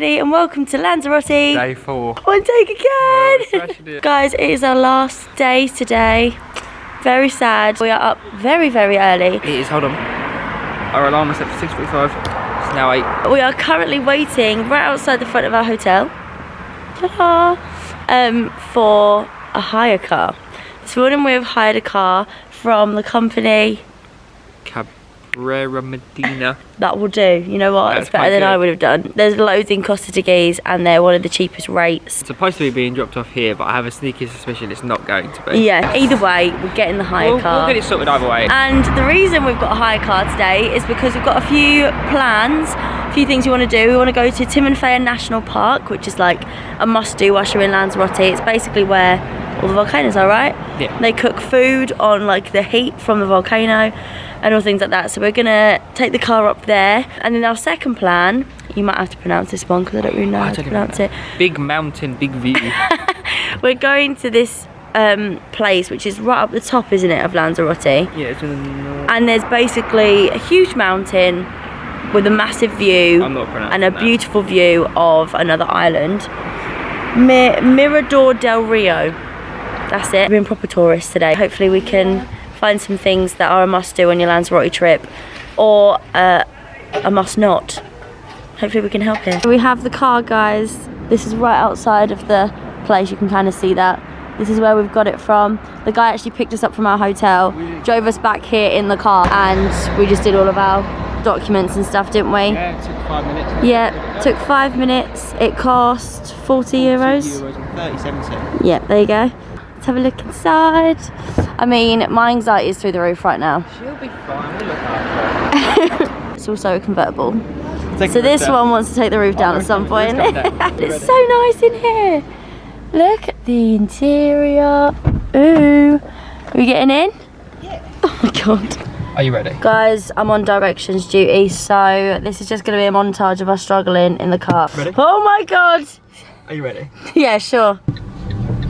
everybody and welcome to Lanzarote. Day 4. One take again. Guys, it is our last day today. Very sad. We are up very, very early. It is, hold on. Our alarm is set for 6:45. It's now 8. We are currently waiting right outside the front of our hotel. Ta-da! For a hire car. This morning we have hired a car from the company Caballero Medina. That will do. You know what? It's better than I would have done. There's loads in Costa de Guise and they're one of the cheapest rates. It's supposed to be being dropped off here, but I have a sneaky suspicion it's not going to be. Yeah, either way, we're getting the hire car. We'll get it sorted either way. And the reason we've got a hire car today is because we've got a few plans, a few things we want to do. We want to go to Timanfaya National Park, which is like a must-do whilst you're in Lanzarote. It's basically where all the volcanoes are, right? Yeah. They cook food on like the heat from the volcano and all things like that. So we're gonna take the car up there. And then our second plan, you might have to pronounce this one because I don't really know how to pronounce it. Big mountain, big view. We're going to this place which is right up the top, isn't it, of Lanzarote? Yeah, it's in the north. And there's basically a huge mountain with a massive view and a beautiful view of another island. Mirador del Rio. That's it. We're being proper tourists today. Hopefully we can find some things that are a must do on your Lanzarote trip or a must not. Hopefully we can help here. We have the car, guys. This is right outside of the place. You can kind of see that. This is where we've got it from. The guy actually picked us up from our hotel, drove us back here in the car, and we just did all of our documents and stuff, didn't we? Yeah, it took 5 minutes. Yeah, took 5 minutes. It cost 40 euros. 40 euros and 37 cents. Yeah, there you go. Let's have a look inside. I mean, my anxiety is through the roof right now. She'll be fine. We'll look after her. It's also a convertible. So this one wants to take the roof down at some point. It's so nice in here. Look at the interior. Ooh. Are we getting in? Yeah. Oh my god. Are you ready? Guys, I'm on directions duty, so this is just going to be a montage of us struggling in the car. Ready? Oh my god. Are you ready? Yeah, sure.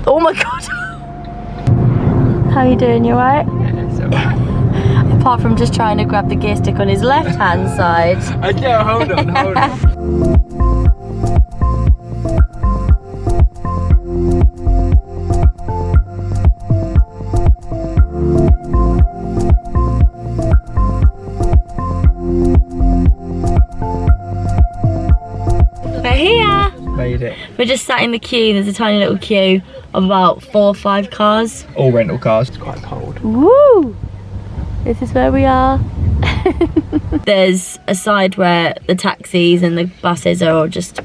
Oh my god. How are you doing? You alright? Yeah, it's alright. Apart from just trying to grab the gear stick on his left hand side. I know, hold on. We're here. Made it. We're just sat in the queue. There's a tiny little queue of about 4 or 5 cars. All rental cars. It's quite cold. Woo! This is where we are. There's a side where the taxis and the buses are all just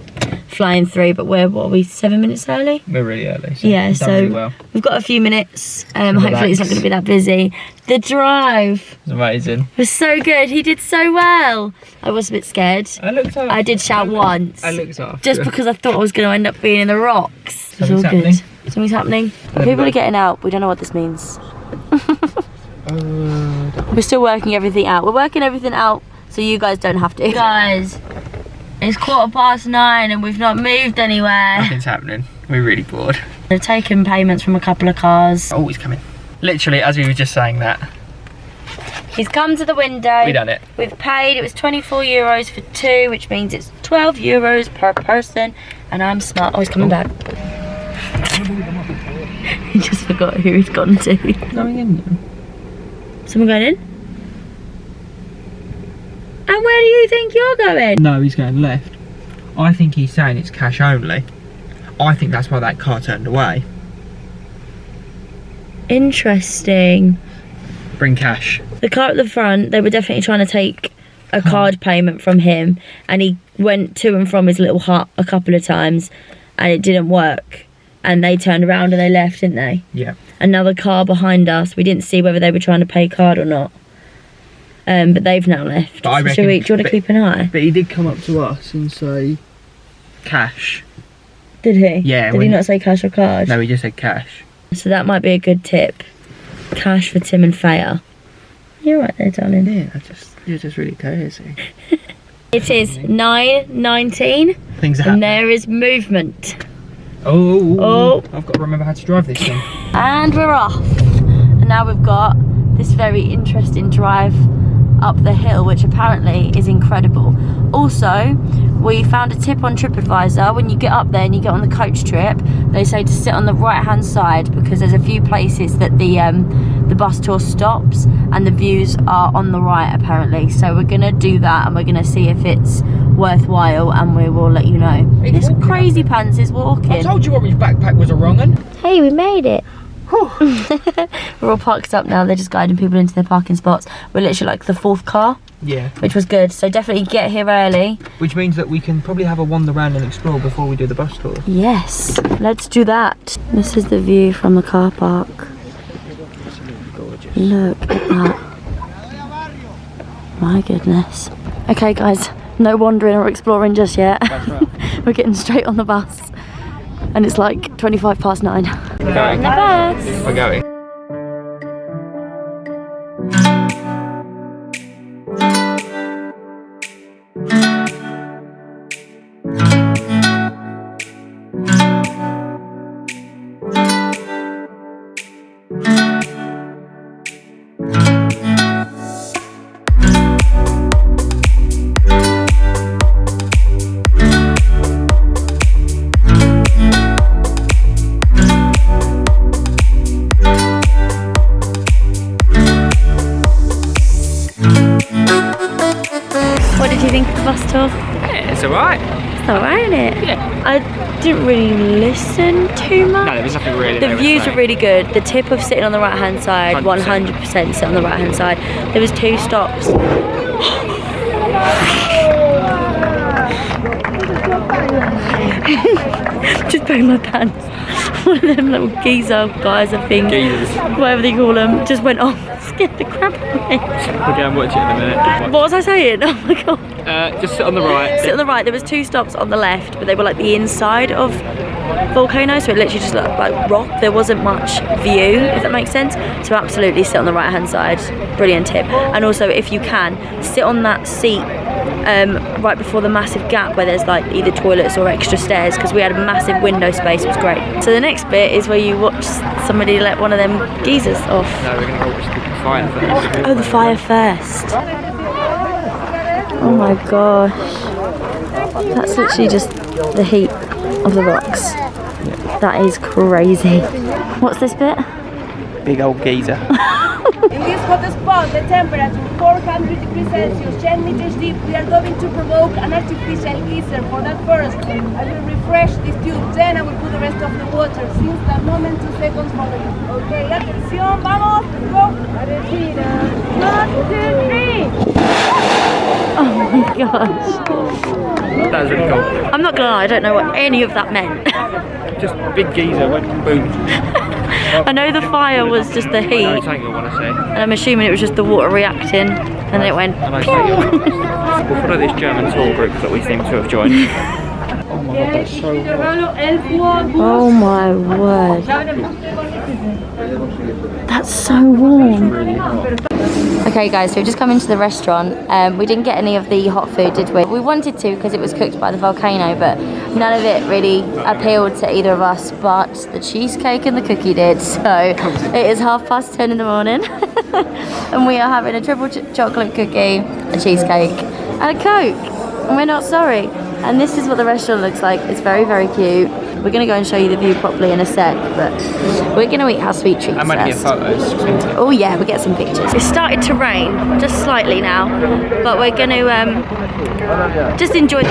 flying through, but what are we, 7 minutes early? We're really early. So yeah, so really well. We've got a few minutes. Hopefully it's not going to be that busy. The drive It's amazing. was so good. He did so well. I was a bit scared. I did shout once. I looked after. Just because I thought I was going to end up being in the rocks. It was all Something's good. happening. Something's happening. People are getting out. We don't know what this means. We're still working everything out. We're working everything out so you guys don't have to. Guys, it's 9:15 and we've not moved anywhere. Nothing's happening. We're really bored. They've taken payments from a couple of cars. Oh, he's coming. Literally, as we were just saying that. He's come to the window. We done it. We've paid. It was 24 euros for 2, which means it's 12 euros per person. And I'm smart. Oh, he's coming back. He just forgot who he's gone to. Going in now. Someone going in? And where do you think you're going? No, he's going left. I think he's saying it's cash only. I think that's why that car turned away. Interesting. Bring cash. The car at the front, they were definitely trying to take a card payment from him, and he went to and from his little hut a couple of times and it didn't work, and they turned around and they left, didn't they? Yeah. Another car behind us, we didn't see whether they were trying to pay card or not, but they've now left. But I reckon, do you want to keep an eye? But he did come up to us and say cash. Did he? Yeah. Did he not say cash or card? No, he just said cash. So that might be a good tip. Cash for Timanfaya. You're right there, darling. Yeah, you're just really courtesy. It is 9:19 Things and happen. there is movement. Oh, I've got to remember how to drive this thing. And we're off. And now we've got this very interesting drive up the hill, which apparently is incredible. Also, we found a tip on TripAdvisor. When you get up there and you get on the coach trip, they say to sit on the right hand side because there's a few places that the bus tour stops and the views are on the right apparently. So we're gonna do that and we're gonna see if it's worthwhile and we will let you know. This crazy pants is walking. I told you Robbie's backpack was a wrong un. Hey, we made it. We're all parked up now. They're just guiding people into their parking spots. We're literally like the 4th car. Yeah. Which was good. So definitely get here early. Which means that we can probably have a wander around and explore before we do the bus tour. Yes, let's do that. This is the view from the car park. Gorgeous. Look at that. My goodness. Okay guys, no wandering or exploring just yet. That's right. We're getting straight on the bus. And it's like 25 past 9. We're going. The bus. We're going. What did you think of the bus tour? Yeah, it's alright. It's alright, isn't it? Yeah. I didn't really listen too much. No, there was nothing really. The views were really good. The tip of sitting on the right hand side, 100% sit on the right hand side. There was 2 stops. Just putting my pants. One of them little geezer guys, I think. Geezers. Whatever they call them, just went off. Scared the crap out of me. We'll go and watch it in a minute. What was I saying? Oh my god. Just sit on the right. Sit on the right. There was 2 stops on the left, but they were like the inside of Volcano, so it literally just looked like rock. There wasn't much view, if that makes sense. So absolutely sit on the right hand side. Brilliant tip. And also, if you can, sit on that seat right before the massive gap where there's like either toilets or extra stairs, because we had a massive window space. It was great. So the next bit is where you watch somebody let one of them geezers off. No, we're going to go watch the fire first. Oh, the fire first. Oh my gosh. That's literally just the heat of the rocks. That is crazy. What's this bit? Big old geezer. In this hot spot, the temperature 400 degrees Celsius, 10 meters deep, we are going to provoke an artificial geyser. For that first, I will refresh this tube, then I will put the rest of the water. Since that moment, 2 seconds for the okay, atención, vamos, go. Respira. 1, 2, 3. Oh my gosh. That was really cool. I'm not gonna lie, I don't know what any of that meant. Just big geezer went boom. I know the fire was just the heat, No tangle, I want to say. and I'm assuming it was just the water reacting, and then it went. We'll follow this German tour group that we seem to have joined. Oh my god, that's so hot. Oh my word. That's so warm. Really hot. Okay guys, so we've just come into the restaurant. We didn't get any of the hot food, did we? We wanted to because it was cooked by the Volcano, but none of it really appealed to either of us, but the cheesecake and the cookie did. So it is 10:30 in the morning and we are having a triple chocolate cookie, a cheesecake and a Coke, and we're not sorry. And this is what the restaurant looks like. It's very, very cute. We're going to go and show you the view properly in a sec, but we're going to eat our sweet treats I'm going to get first. photos. Oh yeah, we'll get some pictures. It's started to rain, just slightly now, but we're going to just enjoy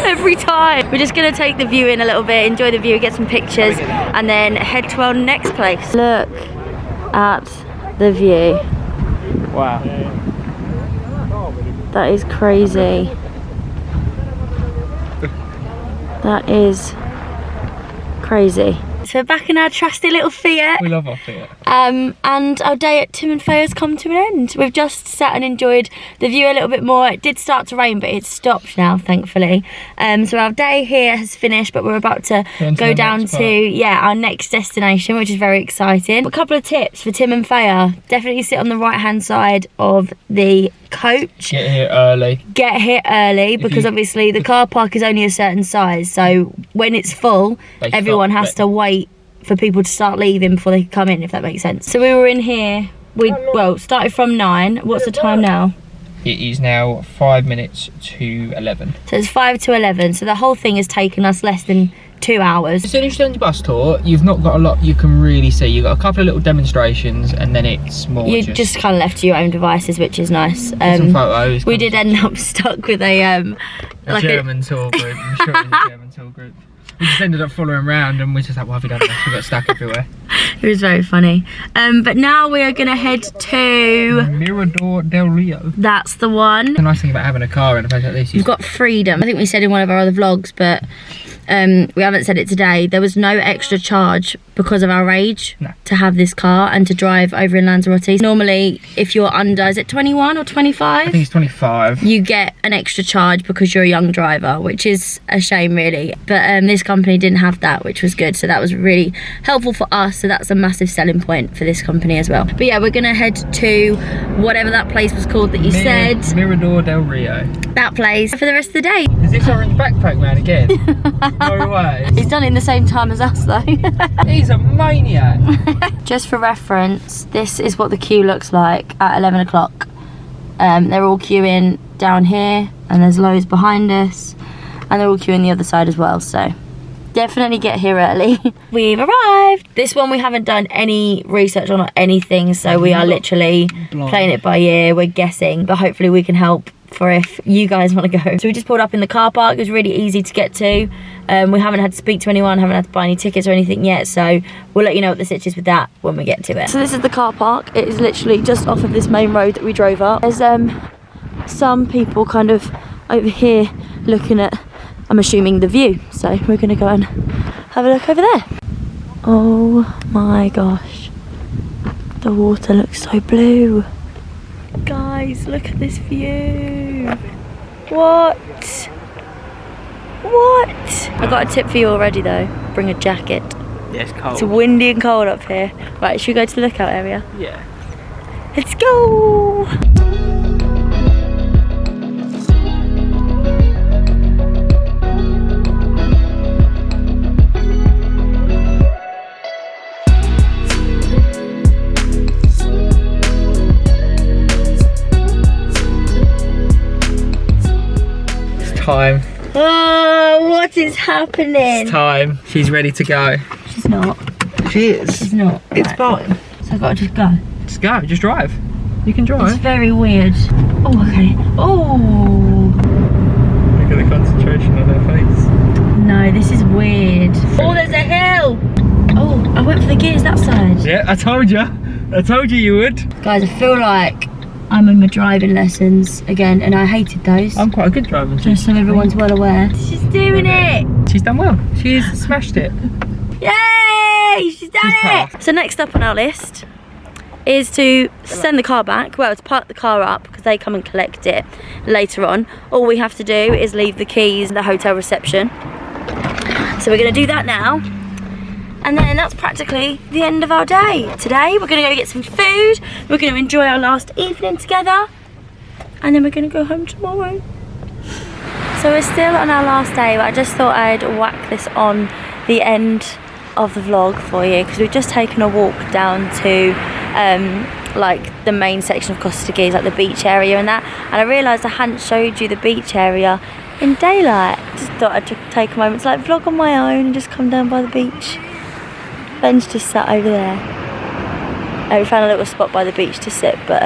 every time. We're just going to take the view in a little bit, enjoy the view, get some pictures, and then head to our next place. Look at the view. Wow. That is crazy. That is crazy. So we're back in our trusty little Fiat. We love our Fiat. And our day at Timanfaya has come to an end. We've just sat and enjoyed the view a little bit more. It did start to rain, but it's stopped now, thankfully. So our day here has finished, but we're about to go down to our next destination, which is very exciting. A couple of tips for Timanfaya: definitely sit on the right hand side of the coach. Get here early. Get here early, because obviously the car park is only a certain size, so when it's full, everyone has to wait for people to start leaving before they can come in, if that makes sense. So we were in here well, started from 9. What's the time now? It is now 5 minutes to 11. So it's 5 to 11. So the whole thing has taken us less than 2 hours. As soon as you're on your bus tour, you've not got a lot you can really see. You've got a couple of little demonstrations, and then it's more You're just kind of left to your own devices, which is nice. some photos. We did end up stuck with a like German tour group. I'm sure it was a German tour group. We just ended up following around, and we're just like, what have we done next? We got stuck everywhere. It was very funny. But now we are gonna head to Mirador del Rio. That's the one. The nice thing about having a car in a place like this, You've got freedom. I think we said in one of our other vlogs, but we haven't said it today. There was no extra charge because of our age to have this car and to drive over in Lanzarote. Normally, if you're under, is it 21 or 25? I think it's 25. You get an extra charge because you're a young driver, which is a shame really. But this company didn't have that, which was good. So that was really helpful for us. So that's a massive selling point for this company as well. But yeah, we're gonna head to whatever that place was called that you said. Mirador del Rio. That place for the rest of the day. Is this orange backpack man again? No way. He's done it in the same time as us though. He's a maniac. Just for reference, this is what the queue looks like at 11 o'clock. They're all queuing down here, and there's loads behind us, and they're all queuing the other side as well, so definitely get here early. We've arrived. This one we haven't done any research on or anything, so we are literally playing it by ear. We're guessing, but hopefully we can help for if you guys want to go. So we just pulled up in the car park. It was really easy to get to. We haven't had to speak to anyone, haven't had to buy any tickets or anything yet, so we'll let you know what the sitch is with that when we get to it. So this is the car park. It is literally just off of this main road that we drove up. There's some people kind of over here looking at, I'm assuming, the view, so we're gonna go and have a look over there. Oh my gosh, the water looks so blue. Guys, look at this view. What? I got a tip for you already though. Bring a jacket. Yeah, it's cold. It's windy and cold up here. Right, should we go to the lookout area? Yeah. Let's go! Time. Oh, what is happening? It's time. She's ready to go. She's not. She is. She's not. It's Right. fine. So I've got to just go. Just go. Just drive. You can drive. It's very weird. Oh, okay. Oh. Look at the concentration on her face. No, this is weird. Oh, there's a hill. Oh, I went for the gears that side. Yeah, I told you. I told you you would. Guys, I feel like I'm in my driving lessons again, and I hated those. I'm quite a good driver. Just so everyone's well aware. She's doing it! She's done well. She's smashed it. Yay! She's done it! So next up on our list is to send the car back. Well, to park the car up because they come and collect it later on. All we have to do is leave the keys in the hotel reception. So we're going to do that now. And then that's practically the end of our day. Today we're going to go get some food. We're going to enjoy our last evening together. And then we're going to go home tomorrow. So we're still on our last day, but I just thought I'd whack this on the end of the vlog for you because we've just taken a walk down to like the main section of Costa Keys, like the beach area and that. And I realised I hadn't showed you the beach area in daylight. Just thought I'd take a moment to like vlog on my own and just come down by the beach. Ben's just sat over there. We found a little spot by the beach to sit, but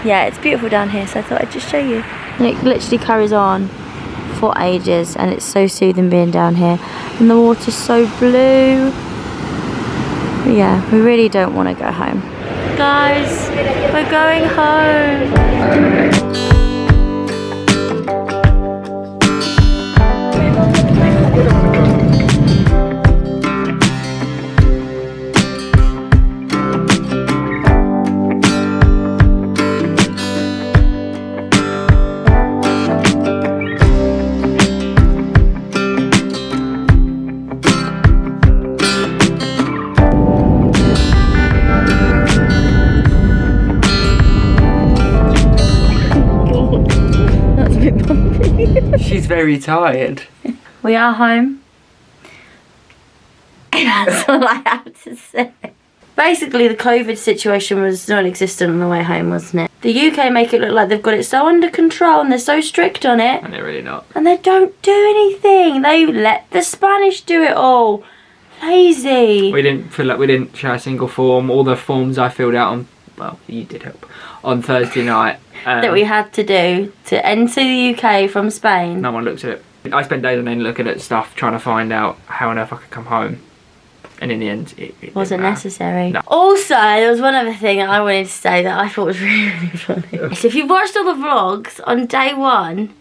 yeah, it's beautiful down here, so I thought I'd just show you. And it literally carries on for ages, and it's so soothing being down here. And the water's so blue. But yeah, we really don't want to go home. Guys, we're going home. She's very tired. We are home. That's all I have to say. Basically, the COVID situation was non-existent on the way home, wasn't it? The UK make it look like they've got it so under control and they're so strict on it. And they're really not. And they don't do anything. They let the Spanish do it all. Lazy. We didn't share a single form. All the forms I filled out on, well, you did help, on Thursday night. That we had to do to enter the UK from Spain. No one looked at it. I spent days on end looking at stuff, trying to find out how on earth I could come home. And in the end, it wasn't necessary. No. Also, there was one other thing that I wanted to say that I thought was really, really funny. So if you've watched all the vlogs, on day 1,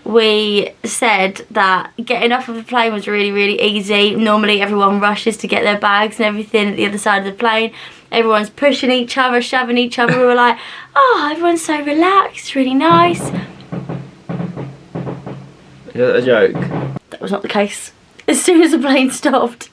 we said that getting off of the plane was really, really easy. Normally everyone rushes to get their bags and everything at the other side of the plane. Everyone's pushing each other, shoving each other. We were like, oh, everyone's so relaxed, really nice. Is that a joke? That was not the case. As soon as the plane stopped,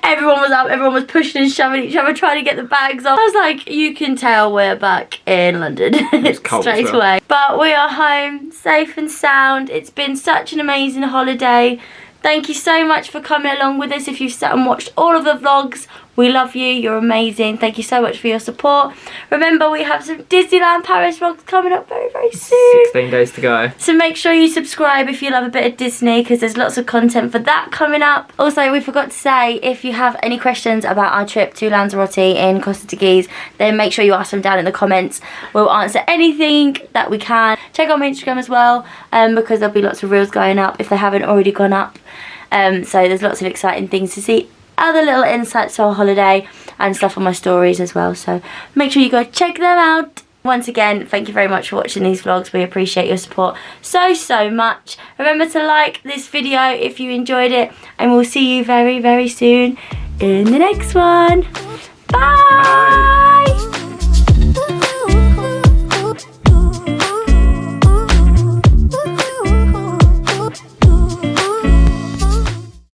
everyone was up, everyone was pushing and shoving each other, trying to get the bags off. I was like, you can tell we're back in London straight away. But we are home, safe and sound. It's been such an amazing holiday. Thank you so much for coming along with us. If you've sat and watched all of the vlogs, we love you. You're amazing. Thank you so much for your support. Remember, we have some Disneyland Paris vlogs coming up very, very soon. 16 days to go. So make sure you subscribe if you love a bit of Disney, because there's lots of content for that coming up. Also, we forgot to say, if you have any questions about our trip to Lanzarote in Costa de Guise, then make sure you ask them down in the comments. We'll answer anything that we can. Check out my Instagram as well, because there'll be lots of reels going up if they haven't already gone up. So there's lots of exciting things to see, other little insights to our holiday and stuff on my stories as well, so make sure you go check them out. Once again, thank you very much for watching these vlogs. We appreciate your support so much. Remember to like this video if you enjoyed it, and we'll see you very, very soon in the next one. Bye.